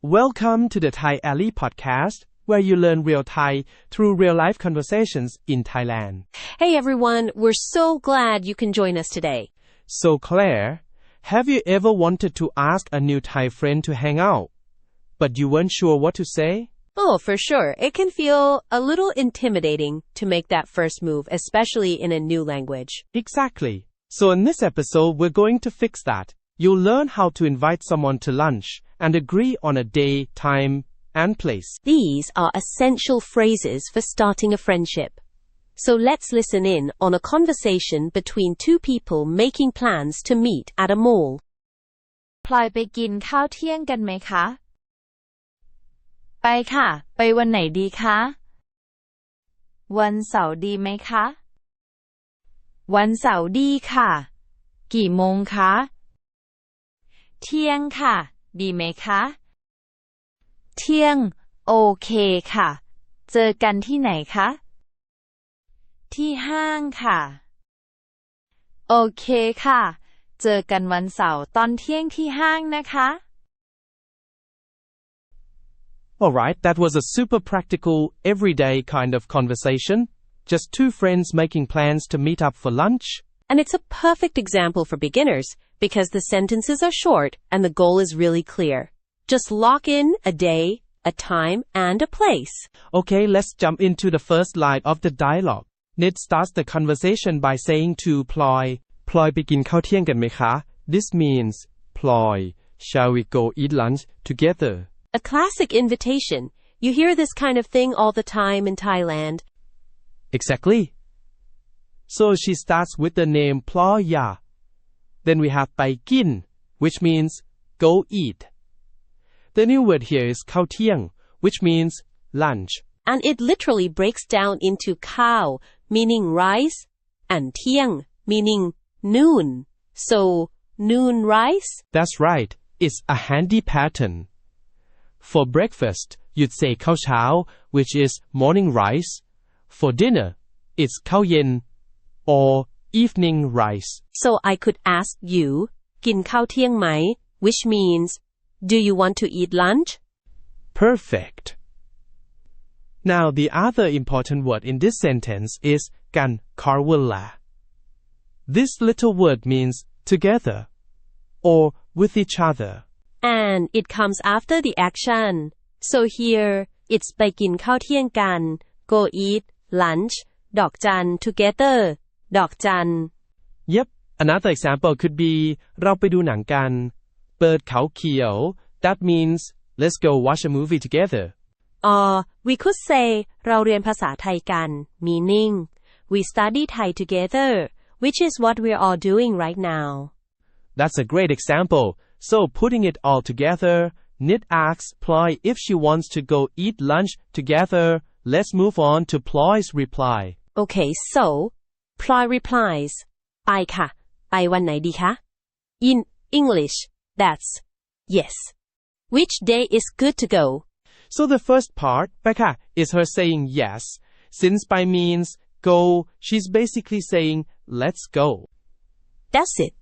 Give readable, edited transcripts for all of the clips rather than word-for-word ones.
Welcome to the Thai Alley podcast, where you learn real Thai through real-life conversations in Thailand. Hey everyone, we're so glad you can join us today. So Claire, have you ever wanted to ask a new Thai friend to hang out, but you weren't sure what to say? Oh, for sure. It can feel a little intimidating to make that first move, especially in a new language. Exactly. So in this episode, we're going to fix that. You'll learn how to invite someone to lunch and agree on a day, time, and place. These are essential phrases for starting a friendship. So let's listen in on a conversation between two people making plans to meet at a mall. พลอยไปกินข้าวเที่ยงกันไหมคะ ไปค่ะ ไปวันไหนดีคะ วันเสาร์ดีไหมคะ วันเสาร์ดีค่ะ กี่โมงคะ เที่ยงค่ะ ดีไหมคะ เที่ยง โอเคค่ะ เจอกันที่ไหนคะ ที่ห้างค่ะ โอเคค่ะ เจอกันวันเสาร์ตอนเที่ยงที่ห้างนะคะ Alright, that was a super practical, everyday kind of conversation. Just two friends making plans to meet up for lunch. And it's a perfect example for beginners because the sentences are short and the goal is really clear. Just lock in a day, a time, and a place. Okay, let's jump into the first line of the dialogue. Nid starts the conversation by saying to Ploy, Ploy ไปกินข้าวเที่ยงกันไหมคะ This means, Ploy, shall we go eat lunch together? A classic invitation. You hear this kind of thing all the time in Thailand. Exactly. So she starts with the name Ploya. Then we have ไปกิน which means go eat. The new word here is ข้าวเที่ยง which means lunch. And it literally breaks down into khao, meaning rice, and tiang, meaning noon. So, noon rice? That's right. It's a handy pattern. For breakfast, you'd say ข้าวเช้า which is morning rice. For dinner, it's ข้าวเย็น or evening rice. So I could ask you, กินข้าวเที่ยงไหม which means, do you want to eat lunch? Perfect. Now, the other important word in this sentence is กัน karwala. This little word means together or with each other. And it comes after the action. So here, it's ไปกินข้าวเที่ยงกัน go eat lunch ดอกจัน together ดอกจัน Yep, another example could be เราไปดูหนังกัน เปิดเขาเขียว That means let's go watch a movie together. Or we could say เราเรียนภาษาไทยกัน meaning we study Thai together, which is what we're all doing right now. That's a great example. So putting it all together, Nid asks Ploy if she wants to go eat lunch together. Let's move on to Ploy's reply. Okay, so Ploy replies ไปค่ะ ไปวันไหนดีคะ In English, that's yes. Which day is good to go? So the first part, ไปค่ะ is her saying yes. Since by means go, she's basically saying let's go. That's it.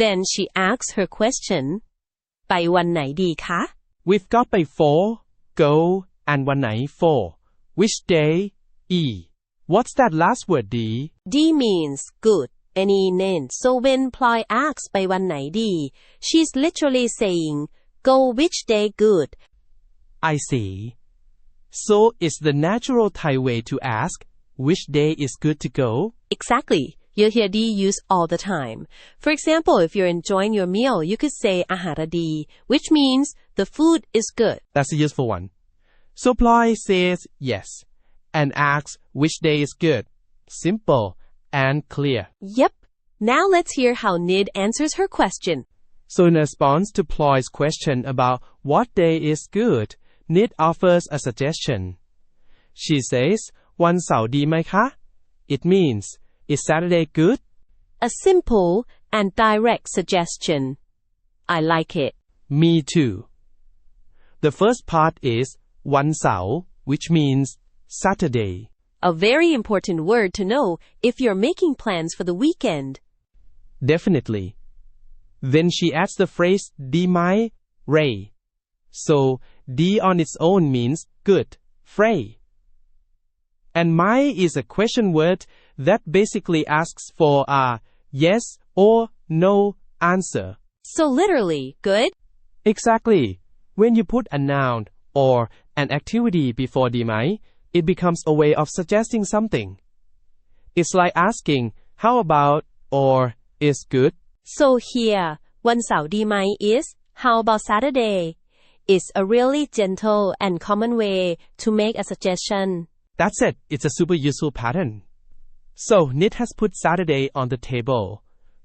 Then she asks her question ไปวันไหนดีคะ We've got ไป for, go, and วันไหน for. Which day? E. What's that last word, D? D means good, any name. So when Ploy asks ไปวันไหนดี she's literally saying go which day good. I see. So it's the natural Thai way to ask which day is good to go? Exactly. You'll hear D used all the time. For example, if you're enjoying your meal, you could say อาหารดี which means the food is good. That's a useful one. So Ploy says yes and asks which day is good. Simple and clear. Yep. Now let's hear how Nid answers her question. So in response to Ploy's question about what day is good, Nid offers a suggestion. She says, วันเสาร์ดีไหมคะ It means, is Saturday good? A simple and direct suggestion. I like it. Me too. The first part is วันเสาร์ which means Saturday. A very important word to know if you're making plans for the weekend. Definitely. Then she adds the phrase ดีไหม Ray. So D on its own means good, Frey. And my is a question word that basically asks for a yes or no answer. So literally, good? Exactly. When you put a noun or an activity before di mai, it becomes a way of suggesting something. It's like asking, how about, or is good? So here, วันเสาร์ดีไหม is how about Saturday? It's a really gentle and common way to make a suggestion. That's it. It's a super useful pattern. So Nit has put Saturday on the table.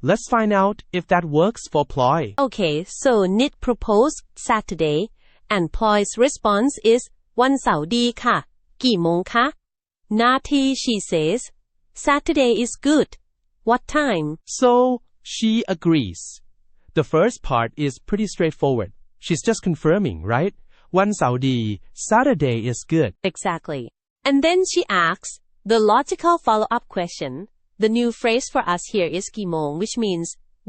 Let's find out if that works for Ploy. Okay, so Nit proposed Saturday, and Ploy's response is วันเสาร์ดีค่ะ กี่โมงคะ Nati, she says, Saturday is good. What time? So she agrees. The first part is pretty straightforward. She's just confirming, right? วันเสาร์ดี Saturday is good. Exactly. And then she asks the logical follow-up question. The new phrase for us here is กี่โมง which means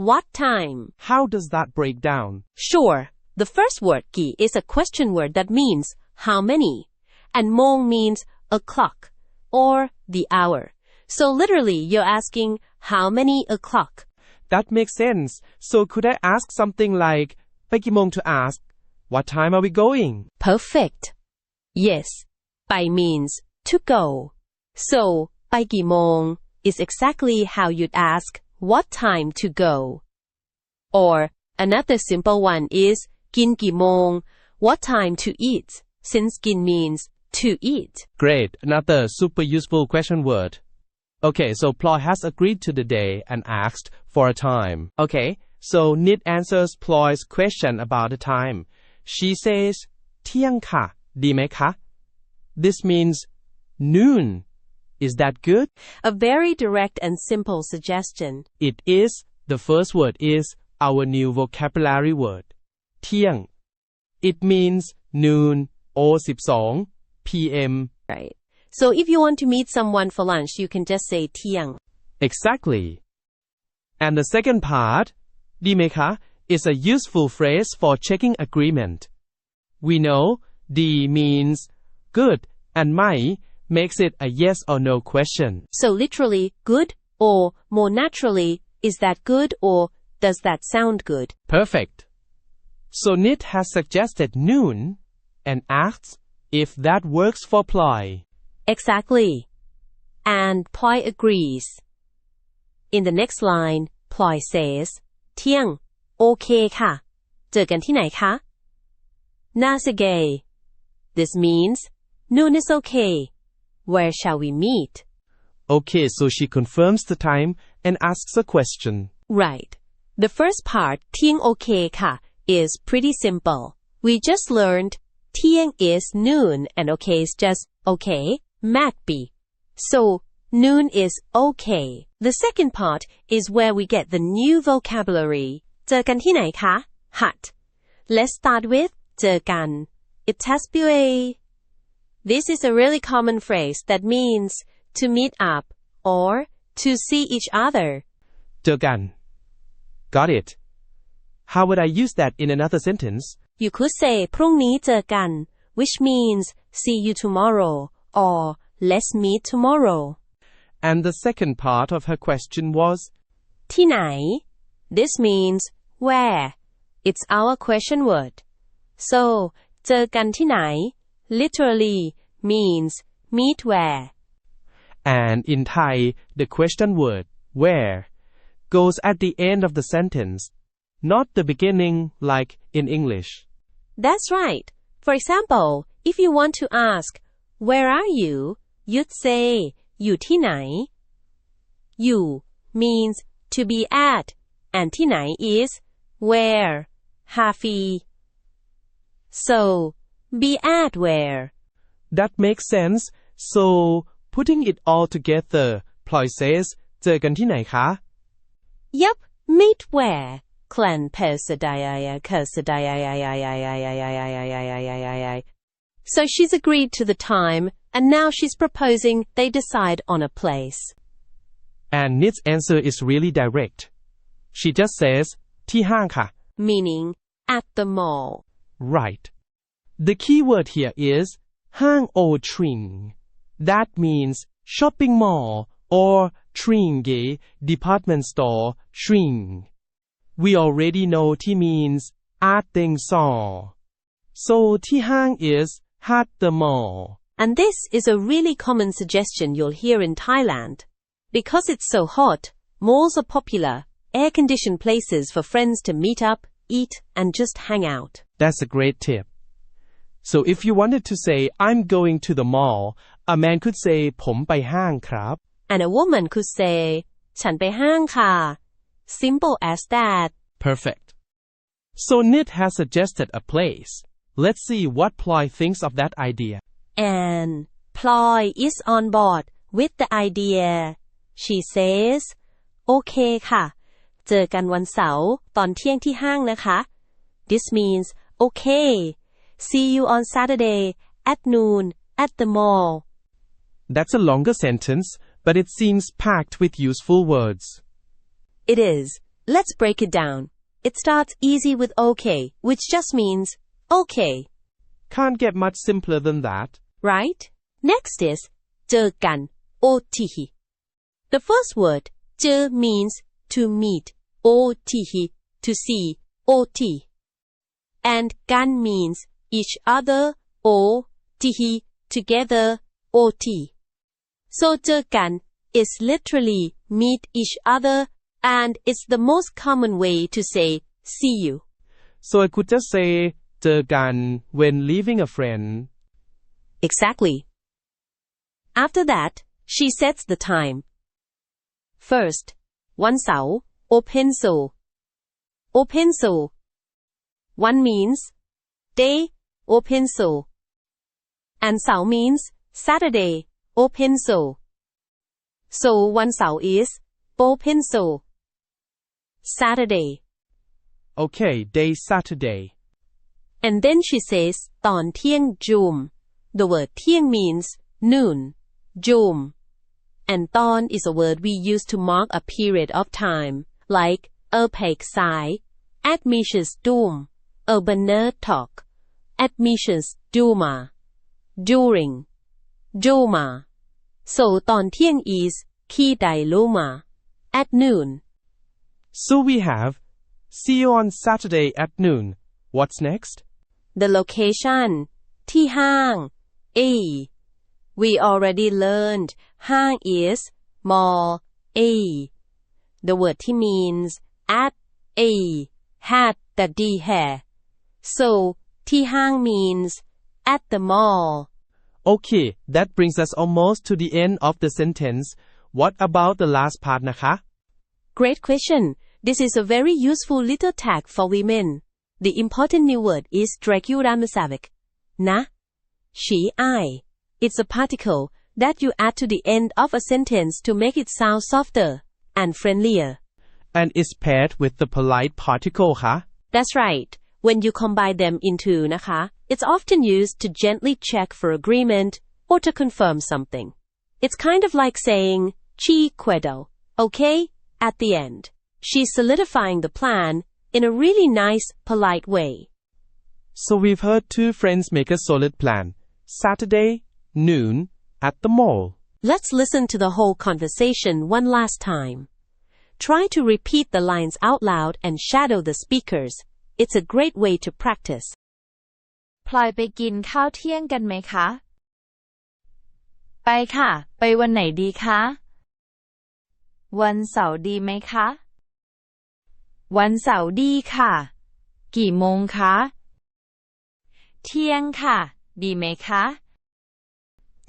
what time? How does that break down? Sure. The first word กี่ is a question word that means how many, and โมง means o'clock or the hour. So literally you're asking how many o'clock? That makes sense. So could I ask something like ไปกี่โมง to ask what time are we going? Perfect. Yes. ไป means to go. So ไปกี่โมง is exactly how you'd ask what time to go. Or another simple one is กินกี่โมง what time to eat, since กิน means to eat. Great. Another super useful question word. Okay, so Ploy has agreed to the day and asked for a time. Okay, so Nit answers Ploy's question about the time. She says เที่ยงค่ะ ดีไหมคะ This means noon. Is that good? A very direct and simple suggestion. It is. The first word is our new vocabulary word. เที่ยง It means noon or 12 p.m. Right. So if you want to meet someone for lunch, you can just say เที่ยง Exactly. And the second part, ดีไหมคะ is a useful phrase for checking agreement. We knowดีmeans good and ไม่ makes it a yes or no question. So literally, good, or more naturally, is that good or does that sound good? Perfect. So Nit has suggested noon and asks if that works for Ploy. Exactly. And Ploy agrees. In the next line, Ploy says, เที่ยง โอเคค่ะ เจอกันที่ไหนคะ น่าสิเก This means, noon is okay. Where shall we meet? Okay, so she confirms the time and asks a question. Right. The first part, เที่ยง okay ค่ะ is pretty simple. We just learned เที่ยง is noon and okay is just okay, Macby. So, noon is okay. The second part is where we get the new vocabulary. เจอกันที่ไหนคะ Hut. Let's start with เจอกัน It has been. This is a really common phrase that means to meet up or to see each other. เจอกัน Got it. How would I use that in another sentence? You could say พรุ่งนี้เจอกัน which means see you tomorrow or let's meet tomorrow. And the second part of her question was ที่ไหน This means where. It's our question word. So เจอกันที่ไหน literally means meet where. And in Thai, the question word where goes at the end of the sentence, not the beginning like in English. That's right. For example, if you want to ask, where are you? You'd say อยู่ที่ไหน You means to be at, and ที่ไหน is where, Hafi. So, be at where. That makes sense. So, putting it all together, Ploy says เจอกันที่ไหนคะ Yep, meet where. Clan Persadaya Kursadaya. So she's agreed to the time, and now she's proposing they decide on a place. And Nit's answer is really direct. She just says ที่ห้างค่ะ Meaning, at the mall. Right. The key word here is ห้างโอทริง That means shopping mall or tringe department store shrink. We already know T means at the mall. So ที่ห้าง is at the mall. And this is a really common suggestion you'll hear in Thailand. Because it's so hot, malls are popular, air-conditioned places for friends to meet up, eat, and just hang out. That's a great tip. So if you wanted to say I'm going to the mall, a man could say ผมไปห้างครับ And a woman could say ฉันไปห้างค่ะ Simple as that. Perfect. So Nit has suggested a place. Let's see what Ploy thinks of that idea. And Ploy is on board with the idea. She says โอเคค่ะเจอกันวันเสาร์ตอนเที่ยงที่ห้างนะคะ This means okay. See you on Saturday at noon at the mall. That's a longer sentence, but it seems packed with useful words. It is. Let's break it down. It starts easy with okay, which just means okay. Can't get much simpler than that. Right? Next is เจอกัน ot. The first word เจอ means to meet, ot, to see, ot. And กัน means each other, ot, together, ot. So เจอกัน is literally meet each other, and it's the most common way to say see you. So I could just say เจอกัน when leaving a friend. Exactly. After that, she sets the time. First, วันเสาร์ open so. Open so. One means day, open so. And เสาร์ means Saturday, open so. So วันเสาร์ is open so. Saturday. Okay, day Saturday. And then she says ตอนเที่ยง Jum. The word เที่ยง means noon. Jum. And ตอน is a word we use to mark a period of time, like ไปสาย admissions doom, urbaner talk, admissions duma, during, duma. So ตอนเที่ยง is ขี้ไดลงมา at noon. So we have see you on Saturday at noon. What's next? The location ที่ห้าง A. We already learned ห้าง is mall A. The word ที่ means at A had the D hair. So ที่ห้าง means at the mall. Okay, that brings us almost to the end of the sentence. What about the last part นะคะ Great question. This is a very useful little tag for women. The important new word is Draculamasavik. Na. She, I. It's a particle that you add to the end of a sentence to make it sound softer and friendlier. And is paired with the polite particle ค่ะ That's right. When you combine them into นะคะ it's often used to gently check for agreement or to confirm something. It's kind of like saying chi quedo, okay, at the end. She's solidifying the plan in a really nice, polite way. So we've heard two friends make a solid plan. Saturday, noon, at the mall. Let's listen to the whole conversation one last time. Try to repeat the lines out loud and shadow the speakers. It's a great way to practice. พลอยไปกินข้าวเที่ยงกันไหมคะ ไปค่ะ ไปวันไหนดีคะ วันเสาร์ดีไหมคะ วันเสาร์ดีค่ะ กี่โมงคะ เที่ยงค่ะ ดีไหมคะ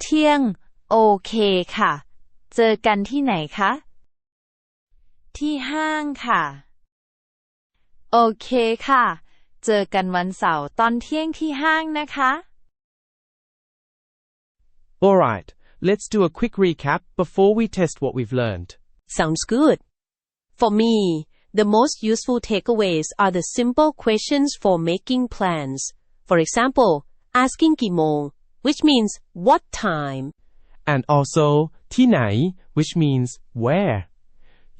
เที่ยง โอเคค่ะ เจอกันที่ไหนคะ ที่ห้างค่ะ โอเคค่ะ เจอกันวันเสาร์ตอนเที่ยงที่ห้างนะคะ Alright, let's do a quick recap before we test what we've learned. Sounds good. For me, the most useful takeaways are the simple questions for making plans. For example, asking กี่โมง which means what time. And also ที่ไหน which means where.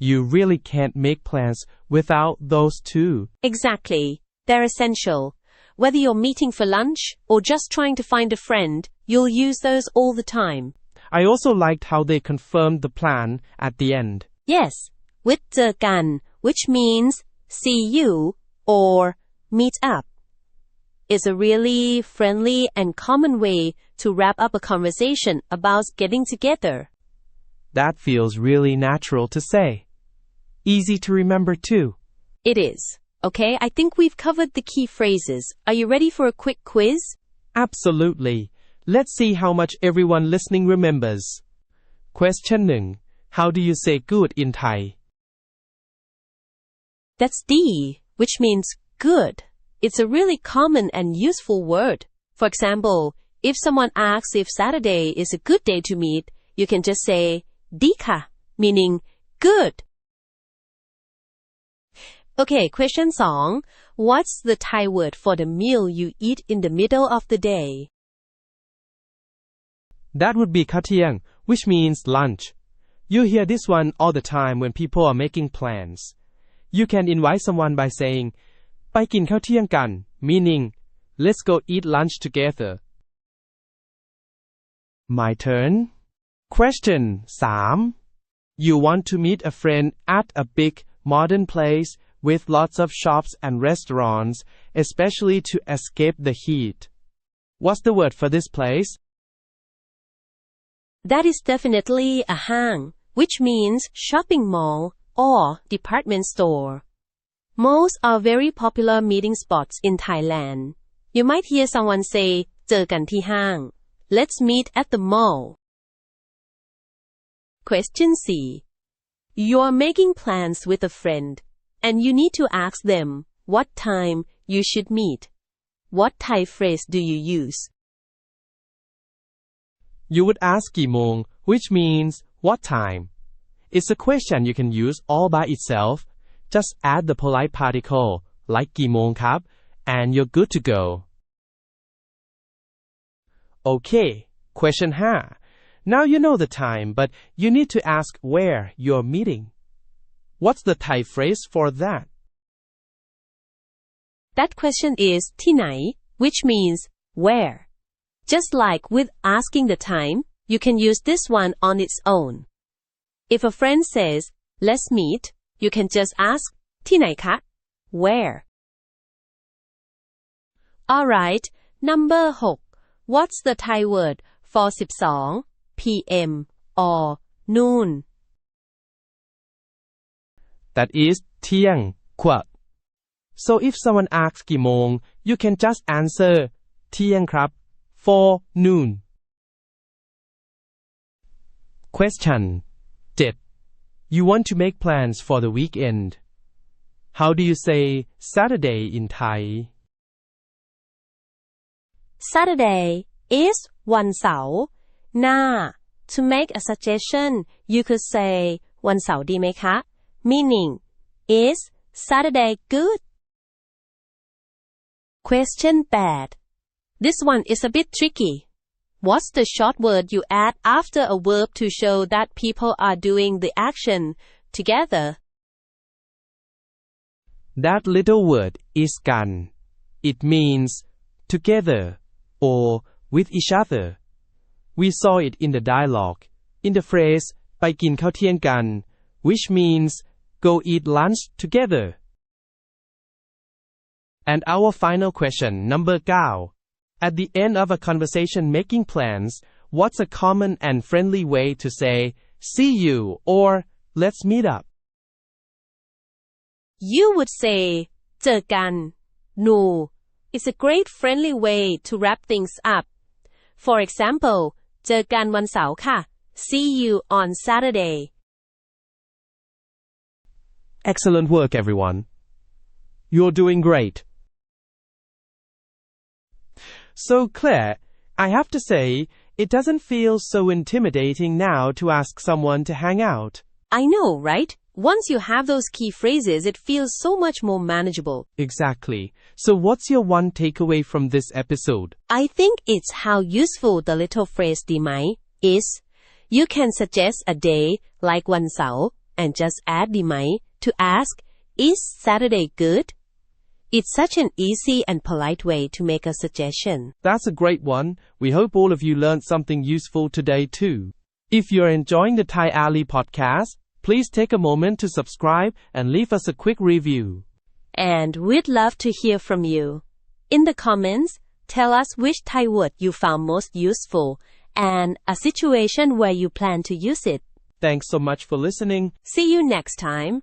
You really can't make plans without those two. Exactly. They're essential. Whether you're meeting for lunch or just trying to find a friend, you'll use those all the time. I also liked how they confirmed the plan at the end. Yes, with เจอกัน which means see you or meet up, is a really friendly and common way to wrap up a conversation about getting together. That feels really natural to say. Easy to remember too. It is. Okay, I think we've covered the key phrases. Are you ready for a quick quiz? Absolutely. Let's see how much everyone listening remembers. Question 1. How do you say good in Thai? That's D, which means good. It's a really common and useful word. For example, if someone asks if Saturday is a good day to meet, you can just say ดีค่ะ meaning good. Okay, question 2. What's the Thai word for the meal you eat in the middle of the day? That would be ข้าวเที่ยง which means lunch. You hear this one all the time when people are making plans. You can invite someone by saying ไปกินข้าวเที่ยงกัน meaning let's go eat lunch together. My turn. Question 3. You want to meet a friend at a big modern place with lots of shops and restaurants, especially to escape the heat. What's the word for this place? That is definitely a hang, which means shopping mall or department store. Malls are very popular meeting spots in Thailand. You might hear someone say เจอกันที่ห้าง Let's meet at the mall. Question C. You're making plans with a friend, and you need to ask them what time you should meet. What Thai phrase do you use? You would ask กี่โมง which means what time. It's a question you can use all by itself. Just add the polite particle like กี่โมงครับ and you're good to go. Okay, question 5. Now you know the time, but you need to ask where you're meeting. What's the Thai phrase for that? That question is ที่ไหน which means where. Just like with asking the time, you can use this one on its own. If a friend says, let's meet, you can just ask ที่ไหนคะ where. Alright, number 6. What's the Thai word for 12 p.m. or noon? That is เที่ยง kwa. So if someone asks กี่โมง you can just answer เที่ยงครับ for noon. Question 7. You want to make plans for the weekend. How do you say Saturday in Thai? Saturday is วันเสาร์ Now, to make a suggestion, you could say วันเสาร์ดีไหมคะ meaning is Saturday good? Question 8. This one is a bit tricky. What's the short word you add after a verb to show that people are doing the action together? That little word is กัน It means together or with each other. We saw it in the dialogue, in the phrase ไปกินข้าวเที่ยงกัน which means go eat lunch together. And our final question, number 9. At the end of a conversation making plans, what's a common and friendly way to say see you or let's meet up? You would say เจอกัน No. It's a great friendly way to wrap things up. For example, เจอกันวันเสาร์ค่ะ See you on Saturday. Excellent work, everyone. You're doing great. So, Claire, I have to say, it doesn't feel so intimidating now to ask someone to hang out. I know, right? Once you have those key phrases, it feels so much more manageable. Exactly. So what's your one takeaway from this episode? I think it's how useful the little phrase ดีไหม is. You can suggest a day like วันเสาร์ and just add ดีไหม to ask, is Saturday good? It's such an easy and polite way to make a suggestion. That's a great one. We hope all of you learned something useful today too. If you're enjoying the Thai Ali podcast, please take a moment to subscribe and leave us a quick review. And we'd love to hear from you. In the comments, tell us which Thai word you found most useful and a situation where you plan to use it. Thanks so much for listening. See you next time.